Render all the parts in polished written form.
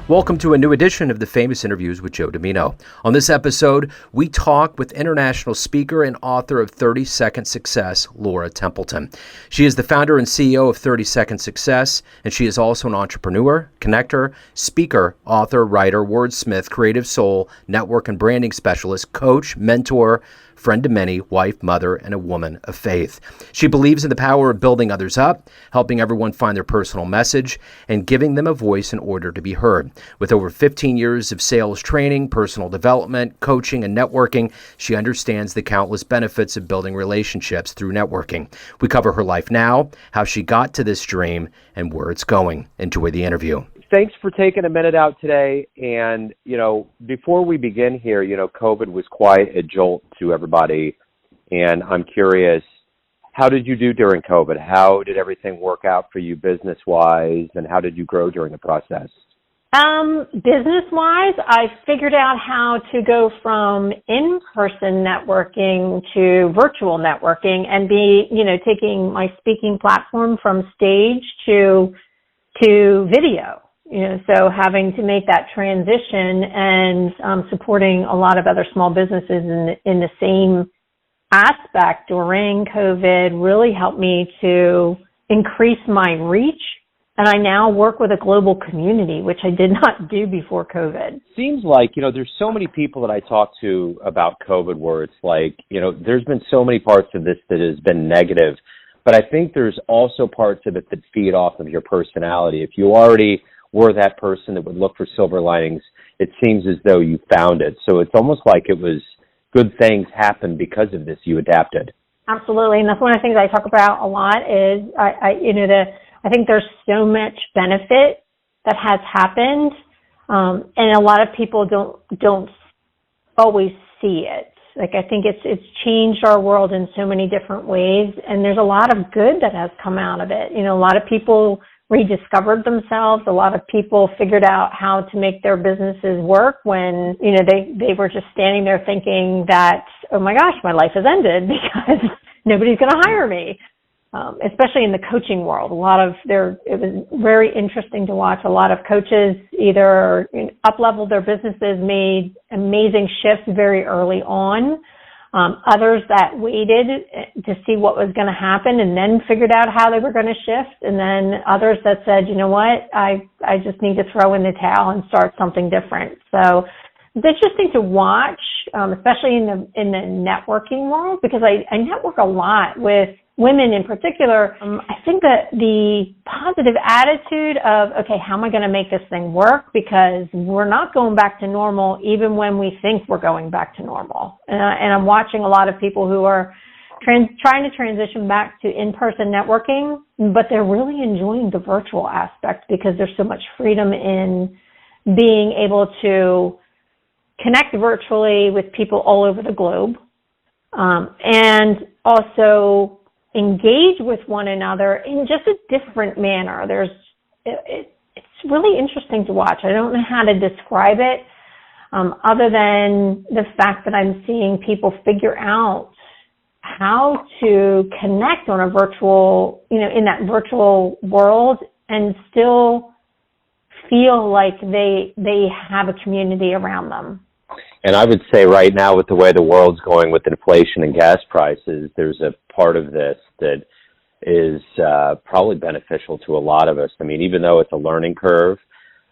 Welcome to a new edition of the Famous Interviews with Joe Dimino. On this episode, we talk with international speaker and author of 30 Second Success, Laura Templeton. She is the founder and CEO of 30 Second Success, and she is also an entrepreneur, connector, speaker, author, writer, wordsmith, creative soul, network and branding specialist, coach, mentor, friend to many, wife, mother, and a woman of faith. She believes in the power of building others up, helping everyone find their personal message, and giving them a voice in order to be heard. With over 15 years of sales training, personal development, coaching, and networking, she understands the countless benefits of building relationships through networking. We cover her life now, how she got to this dream, and where it's going. Enjoy the interview. Thanks for taking a minute out today. And, before we begin here, COVID was quite a jolt to everybody. And I'm curious, how did you do during COVID? How did everything work out for you business-wise? And how did you grow during the process? Business-wise, I figured out how to go from in-person networking to virtual networking and taking my speaking platform from stage to video. So having to make that transition and supporting a lot of other small businesses in the same aspect during COVID really helped me to increase my reach. And I now work with a global community, which I did not do before COVID. Seems like, there's so many people that I talk to about COVID where it's like, there's been so many parts of this that has been negative. But I think there's also parts of it that feed off of your personality. If you already were that person that would look for silver linings, it seems as though you found it. So it's almost like it was good things happened because of this. You adapted. Absolutely. And that's one of the things I talk about a lot is, I think there's so much benefit that has happened. And a lot of people don't always see it. Like, I think it's changed our world in so many different ways. And there's a lot of good that has come out of it. A lot of people rediscovered themselves. A lot of people figured out how to make their businesses work when, they were just standing there thinking that, oh my gosh, my life has ended because nobody's going to hire me. Especially in the coaching world, it was very interesting to watch. A lot of coaches either up-leveled their businesses, made amazing shifts very early on. Others that waited to see what was going to happen and then figured out how they were going to shift. And then others that said, you know what, I just need to throw in the towel and start something different. So it's interesting to watch, especially in the networking world, because I network a lot with women in particular. I think that the positive attitude of, okay, how am I going to make this thing work? Because we're not going back to normal even when we think we're going back to normal. And I'm watching a lot of people who are trying to transition back to in-person networking, but they're really enjoying the virtual aspect because there's so much freedom in being able to connect virtually with people all over the globe, and also engage with one another in just a different manner. It's really interesting to watch. I don't know how to describe it, other than the fact that I'm seeing people figure out how to connect on a virtual, in that virtual world and still feel like they have a community around them. And I would say right now, with the way the world's going with inflation and gas prices, there's a part of this that is probably beneficial to a lot of us. I mean, even though it's a learning curve,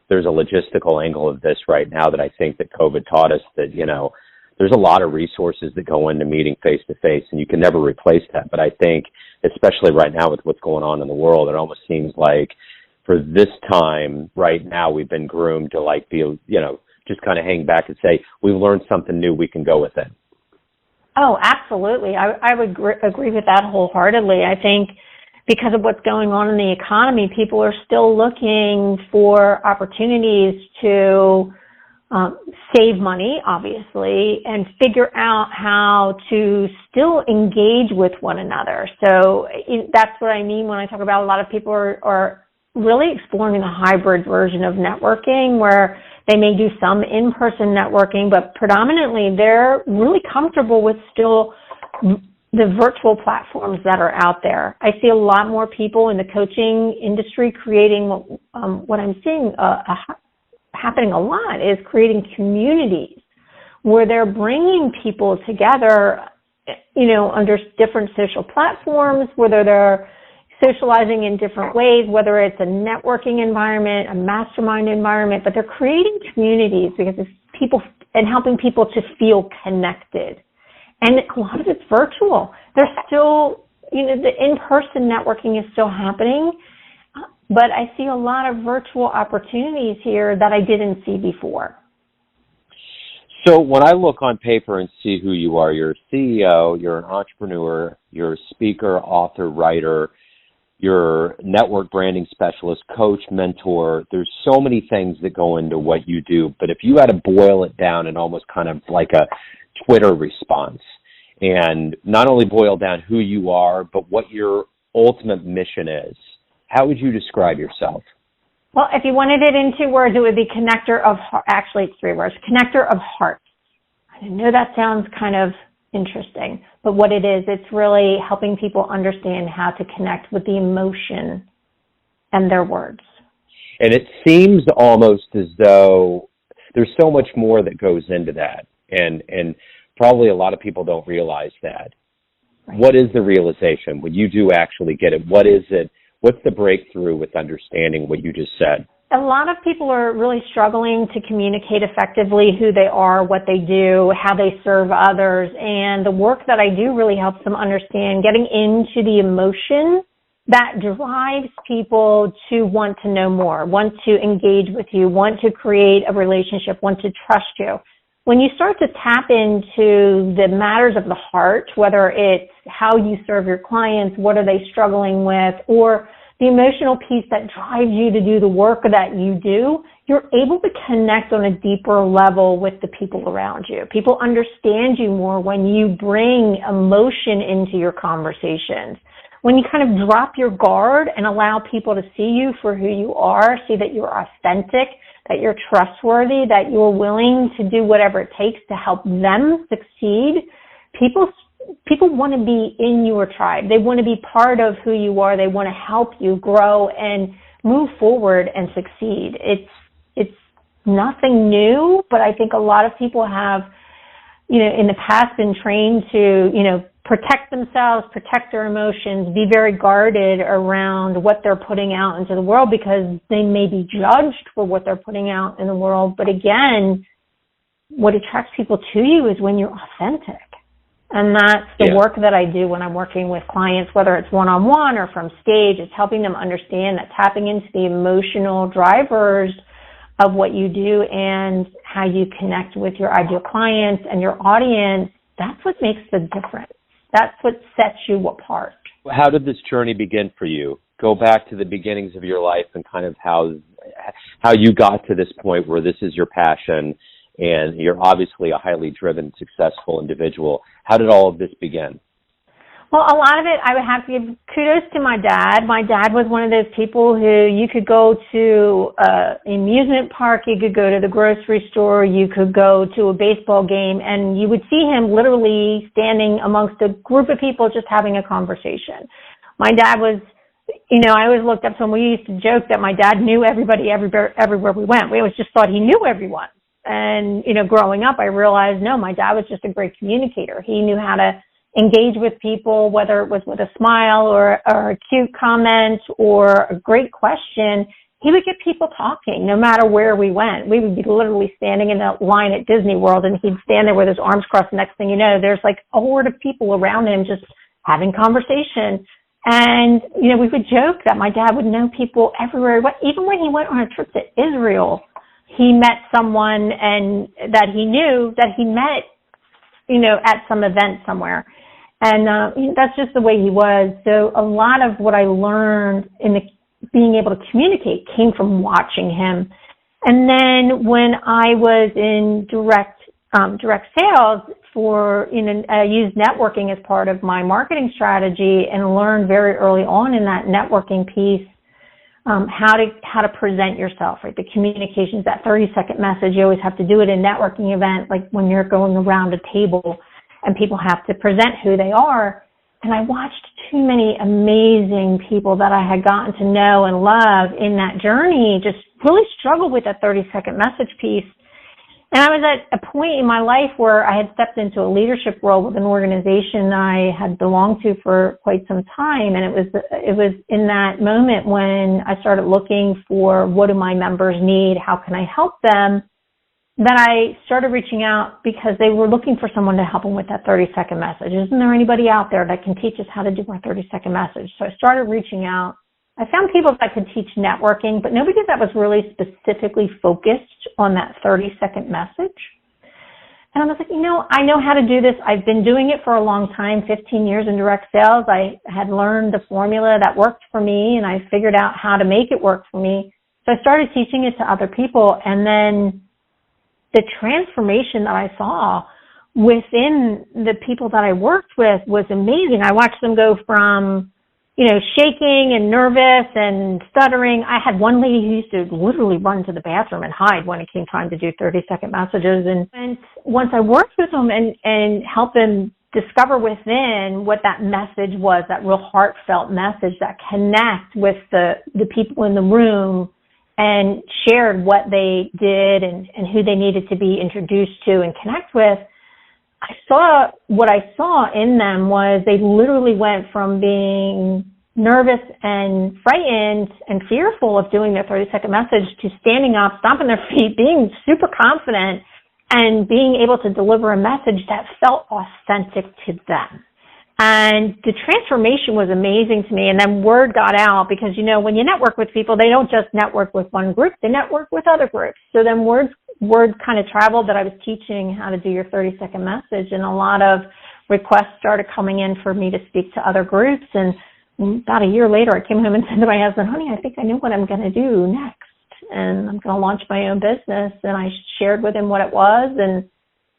there's a logistical angle of this right now that I think that COVID taught us that, there's a lot of resources that go into meeting face-to-face, and you can never replace that. But I think, especially right now with what's going on in the world, it almost seems like for this time right now, we've been groomed to be, just kind of hang back and say, we've learned something new, we can go with it. Oh, absolutely. I would agree with that wholeheartedly. I think because of what's going on in the economy, people are still looking for opportunities to save money, obviously, and figure out how to still engage with one another. So that's what I mean when I talk about a lot of people are really exploring the hybrid version of networking, where they may do some in-person networking, but predominantly they're really comfortable with still the virtual platforms that are out there. I see a lot more people in the coaching industry creating what I'm seeing, a happening a lot is creating communities where they're bringing people together, under different social platforms, whether they're socializing in different ways, whether it's a networking environment, a mastermind environment, but they're creating communities because it's people and helping people to feel connected. And a lot of it's virtual. There's still, the in-person networking is still happening, but I see a lot of virtual opportunities here that I didn't see before. So when I look on paper and see who you are, you're a CEO, you're an entrepreneur, you're a speaker, author, writer, you're network branding specialist, coach, mentor. There's so many things that go into what you do. But if you had to boil it down and almost kind of like a Twitter response, and not only boil down who you are, but what your ultimate mission is, how would you describe yourself? Well, if you wanted it in 2 words, it would be connector of heart. Actually, it's 3 words. Connector of hearts. I know that sounds kind of interesting, but what it is, it's really helping people understand how to connect with the emotion and their words. And it seems almost as though there's so much more that goes into that, and probably a lot of people don't realize that. Right. What is the realization when you do actually get it? What is it? What's the breakthrough with understanding what you just said? A lot of people are really struggling to communicate effectively who they are, what they do, how they serve others. And the work that I do really helps them understand getting into the emotion that drives people to want to know more, want to engage with you, want to create a relationship, want to trust you. When you start to tap into the matters of the heart, whether it's how you serve your clients, what are they struggling with, or the emotional piece that drives you to do the work that you do, you're able to connect on a deeper level with the people around you. People understand you more when you bring emotion into your conversations. When you kind of drop your guard and allow people to see you for who you are, see that you're authentic, that you're trustworthy, that you're willing to do whatever it takes to help them succeed, people want to be in your tribe. They want to be part of who you are. They want to help you grow and move forward and succeed. It's nothing new, but I think a lot of people have, in the past been trained to, protect themselves, protect their emotions, be very guarded around what they're putting out into the world because they may be judged for what they're putting out in the world. But again, what attracts people to you is when you're authentic. And that's the work that I do when I'm working with clients, whether it's one-on-one or from stage. It's helping them understand that tapping into the emotional drivers of what you do and how you connect with your ideal clients and your audience, that's what makes the difference. That's what sets you apart. How did this journey begin for you? Go back to the beginnings of your life and kind of how you got to this point where this is your passion and you're obviously a highly driven, successful individual. How did all of this begin? Well, a lot of it, I would have to give kudos to my dad. My dad was one of those people who you could go to an amusement park, you could go to the grocery store, you could go to a baseball game, and you would see him literally standing amongst a group of people just having a conversation. My dad was, I always looked up to him. We used to joke that my dad knew everybody everywhere we went. We always just thought he knew everyone. And, growing up, I realized, no, my dad was just a great communicator. He knew how to engage with people, whether it was with a smile or a cute comment or a great question. He would get people talking no matter where we went. We would be literally standing in a line at Disney World and he'd stand there with his arms crossed. The next thing you know, there's like a horde of people around him just having conversation. And, we would joke that my dad would know people everywhere. Even when he went on a trip to Israel, he met someone and that he knew that he met, at some event somewhere. And that's just the way he was. So a lot of what I learned in being able to communicate came from watching him. And then when I was in direct sales I used networking as part of my marketing strategy and learned very early on in that networking piece how to present yourself, right? The communications, that 30-second message, you always have to do it in a networking event, like when you're going around a table and people have to present who they are. And I watched too many amazing people that I had gotten to know and love in that journey just really struggled with that 30-second message piece. And I was at a point in my life where I had stepped into a leadership role with an organization I had belonged to for quite some time. And it was in that moment when I started looking for, what do my members need? How can I help them? That I started reaching out because they were looking for someone to help them with that 30-second message. Isn't there anybody out there that can teach us how to do our 30-second message? So I started reaching out. I found people that could teach networking, but nobody that was really specifically focused on that 30-second message. And I was like, I know how to do this. I've been doing it for a long time, 15 years in direct sales. I had learned the formula that worked for me, and I figured out how to make it work for me. So I started teaching it to other people, and then the transformation that I saw within the people that I worked with was amazing. I watched them go from shaking and nervous and stuttering. I had one lady who used to literally run to the bathroom and hide when it came time to do 30-second messages. And once I worked with them and helped them discover within what that message was, that real heartfelt message that connect with the people in the room and shared what they did and who they needed to be introduced to and connect with, what I saw in them was they literally went from being nervous and frightened and fearful of doing their 30-second message to standing up, stomping their feet, being super confident, and being able to deliver a message that felt authentic to them. And the transformation was amazing to me. And then word got out because, when you network with people, they don't just network with one group, they network with other groups. So then word kind of traveled that I was teaching how to do your 30-second message, and a lot of requests started coming in for me to speak to other groups. And about a year later, I came home and said to my husband, honey, I think I know what I'm going to do next. And I'm going to launch my own business. And I shared with him what it was and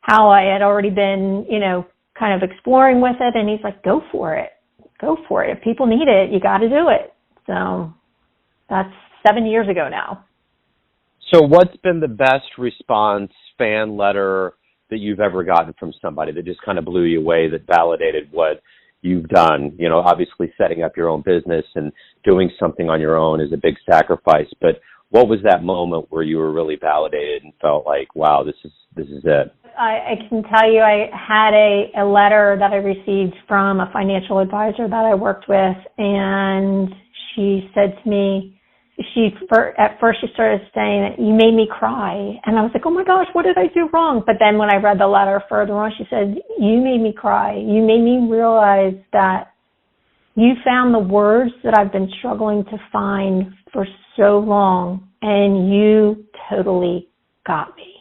how I had already been, kind of exploring with it. And he's like, go for it. Go for it. If people need it, you got to do it. So that's 7 years ago now. So what's been the best response, fan letter that you've ever gotten from somebody that just kind of blew you away, that validated what you've done? Obviously setting up your own business and doing something on your own is a big sacrifice, but what was that moment where you were really validated and felt like, wow, this is it? I can tell you I had a letter that I received from a financial advisor that I worked with, and she said to me, at first she started saying that you made me cry. And I was like, oh my gosh, what did I do wrong? But then when I read the letter further on, she said, you made me cry. You made me realize that you found the words that I've been struggling to find for so long, and you totally got me.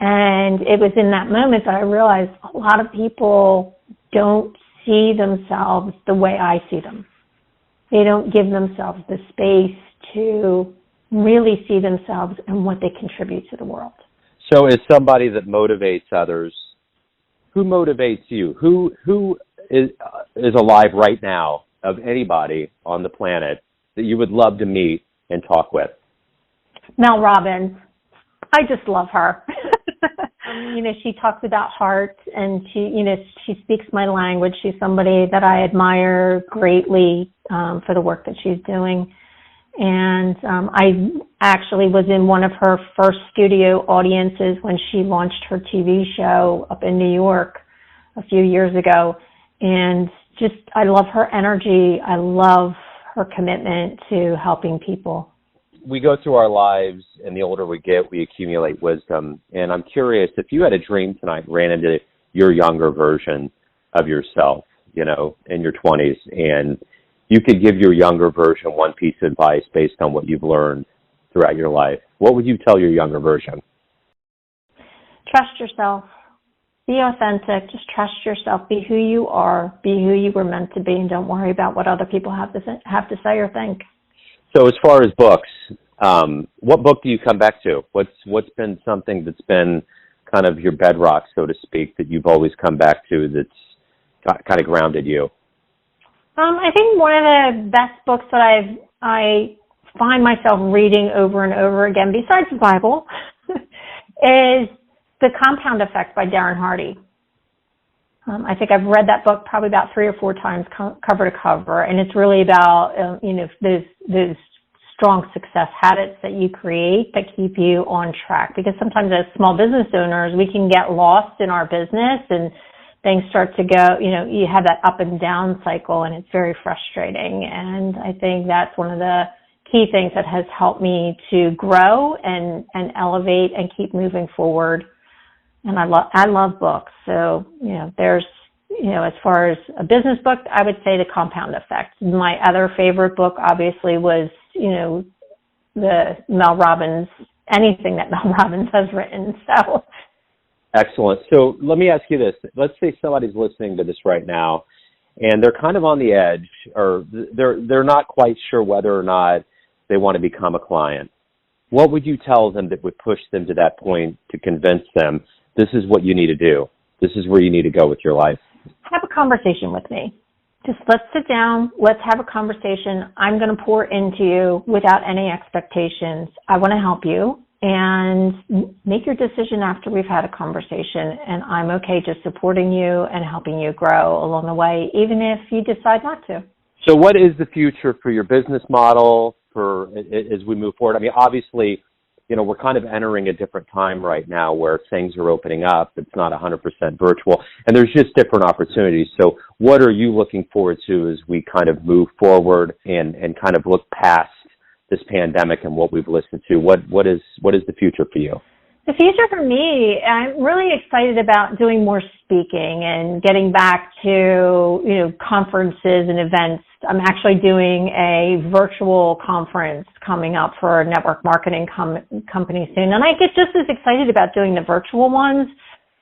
And it was in that moment that I realized a lot of people don't see themselves the way I see them. They don't give themselves the space to really see themselves and what they contribute to the world. So as somebody that motivates others, who motivates you? Who is alive right now of anybody on the planet that you would love to meet and talk with? Mel Robbins. I just love her. She talks about heart, and she speaks my language. She's somebody that I admire greatly for the work that she's doing. And I actually was in one of her first studio audiences when she launched her TV show up in New York a few years ago. And I love her energy. I love her commitment to helping people. We go through our lives, and the older we get, we accumulate wisdom. And I'm curious, if you had a dream tonight, ran into your younger version of yourself, in your 20s, and you could give your younger version one piece of advice based on what you've learned throughout your life, what would you tell your younger version? Trust yourself. Be authentic. Just trust yourself. Be who you are. Be who you were meant to be, and don't worry about what other people have to say or think. So as far as books, what book do you come back to? What's been something that's been kind of your bedrock, so to speak, that you've always come back to that's kind of grounded you? I think one of the best books that I find myself reading over and over again, besides the Bible, is The Compound Effect by Darren Hardy. I think I've read that book probably about 3 or 4 times, cover to cover, and it's really about those strong success habits that you create that keep you on track. Because sometimes as small business owners, we can get lost in our business and things start to go, you have that up and down cycle, and it's very frustrating. And I think that's one of the key things that has helped me to grow and elevate and keep moving forward. And I love books. So, there's, as far as a business book, I would say The Compound Effect. My other favorite book obviously was, the Mel Robbins, anything that Mel Robbins has written. So. Excellent. So let me ask you this. Let's say somebody's listening to this right now and they're kind of on the edge, or they're not quite sure whether or not they want to become a client. What would you tell them that would push them to that point to convince them this is what you need to do? This is where you need to go with your life. Have a conversation with me. Just let's sit down. Let's have a conversation. I'm going to pour into you without any expectations. I want to help you, and make your decision after we've had a conversation. And I'm okay just supporting you and helping you grow along the way, even if you decide not to. So what is the future for your business model as we move forward? I mean, obviously, we're kind of entering a different time right now where things are opening up. It's not 100% virtual, and there's just different opportunities. So what are you looking forward to as we kind of move forward and kind of look past this pandemic and what we've listened to? What is the future for you? The future for me, I'm really excited about doing more speaking and getting back to, conferences and events. I'm actually doing a virtual conference coming up for a network marketing company soon. And I get just as excited about doing the virtual ones,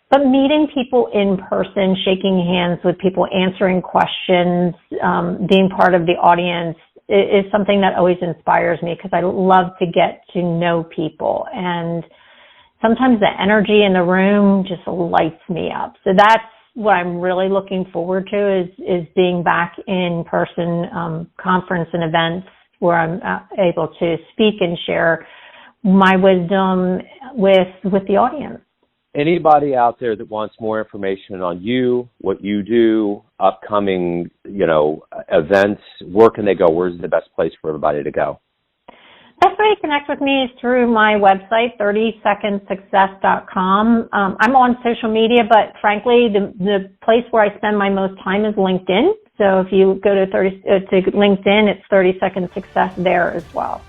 but meeting people in person, shaking hands with people, answering questions, being part of the audience is something that always inspires me, because I love to get to know people. And sometimes the energy in the room just lights me up. So that's what I'm really looking forward to is being back in person conference and events where I'm able to speak and share my wisdom with the audience. Anybody out there that wants more information on you, what you do, upcoming, events, where can they go? Where's the best place for everybody to go? Best way to connect with me is through my website, 30secondsuccess.com. I'm on social media, but frankly, the place where I spend my most time is LinkedIn. So if you go to LinkedIn, it's 30 Second Success there as well.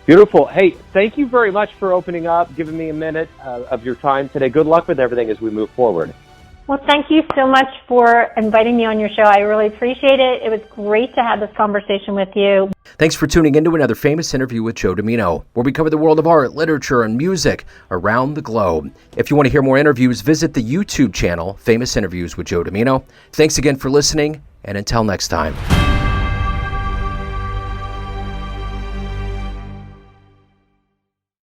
Beautiful. Hey, thank you very much for opening up, giving me a minute of your time today. Good luck with everything as we move forward. Well, thank you so much for inviting me on your show. I really appreciate it. It was great to have this conversation with you. Thanks for tuning in to another famous interview with Joe Dimino, where we cover the world of art, literature, and music around the globe. If you want to hear more interviews, visit the YouTube channel, Famous Interviews with Joe Dimino. Thanks again for listening, and until next time.